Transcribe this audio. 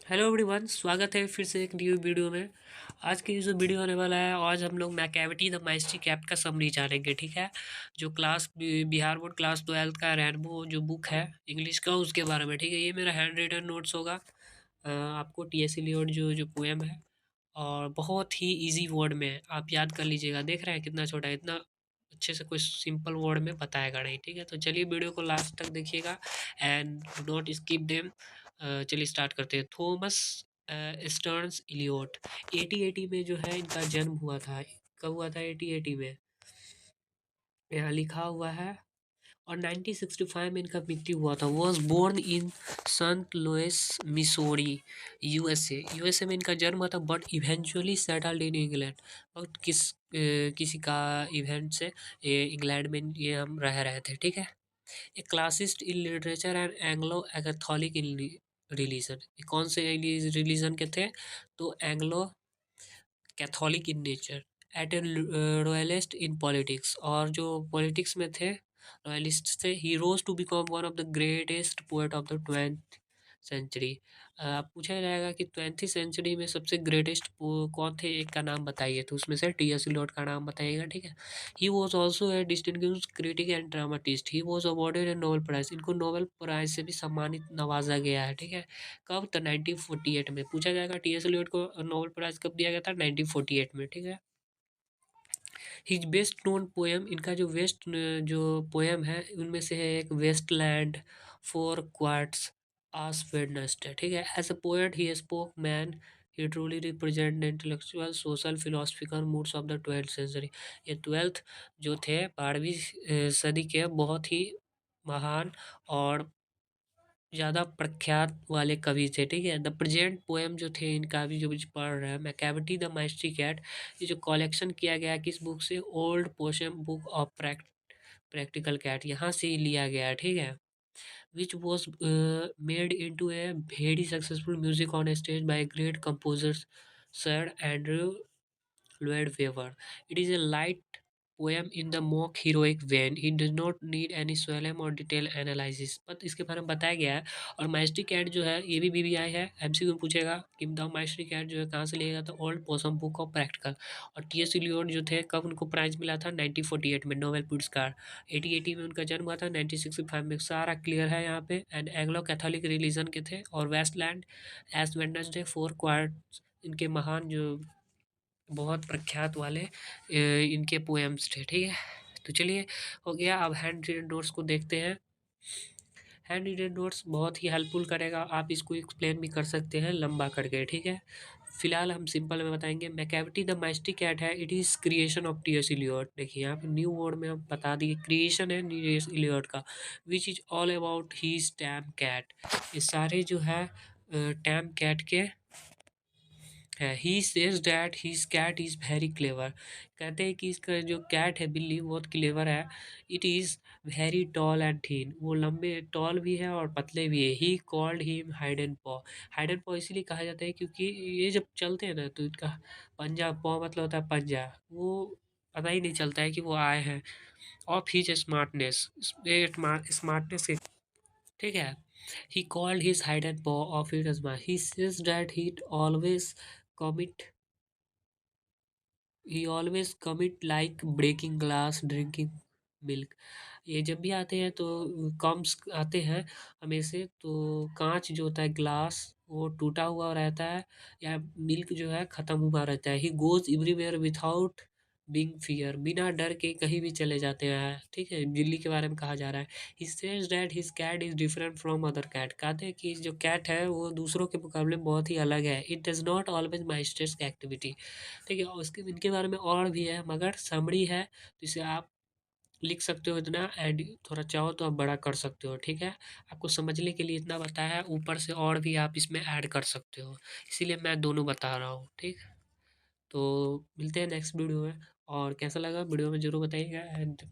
Hello everyone, स्वागत है फिर से एक न्यू वीडियो में। आज की जो वीडियो होने वाला है, आज हम लोग मैकेविटी द माइस्टिक ऐप का समरी जानेंगे। ठीक है, जो बिहार बोर्ड क्लास 12 का रेनबो जो बुक है इंग्लिश का, उसके बारे में। ठीक है, ये मेरा हैंड रिटन नोट्स होगा। आपको टी एस एलियट जो जो पोएम है, और बहुत ही इजी वर्ड में आप याद कर लीजिएगा। देख रहे हैं कितना छोटा है, इतना अच्छे से कोई सिंपल वर्ड में बताएगा नहीं। ठीक है, तो चलिए वीडियो को लास्ट तक देखिएगा एंड नॉट स्किप देम। चलिए स्टार्ट करते हैं। थॉमस स्टर्न्स इलियोट 1880 में जो है इनका जन्म हुआ था। कब हुआ था? 1880 में यहाँ लिखा हुआ है। और 1965 में इनका मृत्यु हुआ था। Was born in Saint Louis Missouri, USA में इनका जन्म हुआ था, but eventually settled in England. और किसी का इवेंट से ये इंग्लैंड में ये हम रह रहे थे। ठीक है, a classicist in literature and Anglo Catholic in religion. कौन से रिलीजन के थे? तो Anglo Catholic in nature. At a royalist in politics, और जो पॉलिटिक्स में थे रॉयलिस्ट थे। He rose to become one of the greatest poet of the 20th century. पूछा जाएगा कि 20th सेंचुरी में सबसे ग्रेटेस्ट कौन थे, एक का नाम बताइए, तो उसमें से टी एस इलियट का नाम बताइएगा। ठीक है, he was also a distinguished critic and dramatist. He was awarded a Nobel prize. इनको नोबेल प्राइज से भी सम्मानित नवाजा गया है। ठीक है, कब? तो 1948 में। पूछा जाएगा टी एस एलियट को नोबेल प्राइज कब दिया गया था? 1948 में। ठीक है, हिज बेस्ट नोन पोएम, इनका जो जो पोएम है उनमें से है एक Waste Land Four Quartets Ash Wednesday. ठीक है, as a poet he spokesman, he truly represent intellectual social philosophical moods of the 12th century. ये 12th जो थे 12वीं सदी के बहुत ही महान और ज़्यादा प्रख्यात वाले कवि थे। ठीक है, द प्रेजेंट पोएम जो थे इनका भी जो पढ़ रहे हैं, मैकेविटी द माइस्ट्री कैट, ये जो कलेक्शन किया गया है किस बुक से? Old poem book of practical cat, यहाँ से ही लिया गया है। ठीक है, which was made into a very successful music on stage by great composer sir Andrew Lloyd Webber. It is a light poem in the mock heroic vein. It does not need any solemn or detailed analysis. But इसके बारे में बताया गया है। और माइस्ट्री cat जो है ये भी बीबीआई है, एमसीक्यू में पूछेगा कि द माइस्ट्री कैट जो है कहाँ से लिया गया था? Old possum book of practical. और टी एस इलियट जो थे कब उनको प्राइज मिला था? 1948 में, नोबेल पुरस्कार। 1880 में उनका जन्म हुआ था, 1965 में। सारा क्लियर है यहाँ पे। एंड एंग्लो कैथोलिक रिलीजन के थे। और Waste Land Ash Wednesday Four Quart इनके महान जो बहुत प्रख्यात वाले इनके पोएम्स थे। ठीक है, तो चलिए हो गया। अब हैंड रिटन नोट्स को देखते हैं। हैंड रिटन नोट्स बहुत ही हेल्पफुल करेगा, आप इसको एक्सप्लेन भी कर सकते हैं लंबा करके। ठीक है, फिलहाल हम सिंपल में बताएंगे। मैकेविटी द माइस्टिक कैट है, it is creation of T S Elliot. देखिए यहाँ पे न्यू वर्ड में हम बता दिए, क्रिएशन है टी एस इलियट का। Which is all about his tom cat, ये सारे जो है टैम कैट के है। He says that his cat is very clever, कहते हैं कि इसका जो कैट है, बिल्ली, बहुत क्लेवर है। It is very tall and थीन, वो लंबे टॉल भी है और पतले भी है। ही कॉल्ड हिम हाइडन पॉ। हाइडन पॉ इसीलिए कहा जाता है क्योंकि ये जब चलते हैं ना तो इनका पंजा, पॉ मतलब होता है पंजा, वो पता ही नहीं चलता है कि वो आए हैं। Of his smartness, smartness. ठीक है, he called his hidden paw of it as well. He says that he always commit like breaking glass, drinking milk. ये जब भी आते हैं तो कम्स आते हैं हमेशा, तो कांच जो होता है ग्लास वो टूटा हुआ रहता है, या मिल्क जो है ख़त्म हुआ रहता है। He goes everywhere without being fear, बिना डर के कहीं भी चले जाते हैं। ठीक है, बिल्ली के बारे में कहा जा रहा है। He says that his cat is different from other cat, कहते हैं कि जो कैट है वो दूसरों के मुकाबले बहुत ही अलग है। इट डज़ नॉट ऑलवेज माइस्टर्स एक्टिविटी। ठीक है, और उसके इनके बारे में और भी है, मगर समरी है तो इसे आप लिख सकते हो इतना, एंड थोड़ा चाहो तो आप बड़ा कर सकते हो। ठीक है, आपको समझने के लिए इतना बताया है, ऊपर से और भी आप इसमें ऐड कर सकते हो, इसीलिए मैं दोनों बता रहा हूँ। ठीक, तो मिलते हैं नेक्स्ट वीडियो में। और कैसा लगा वीडियो में ज़रूर बताइएगा, एंड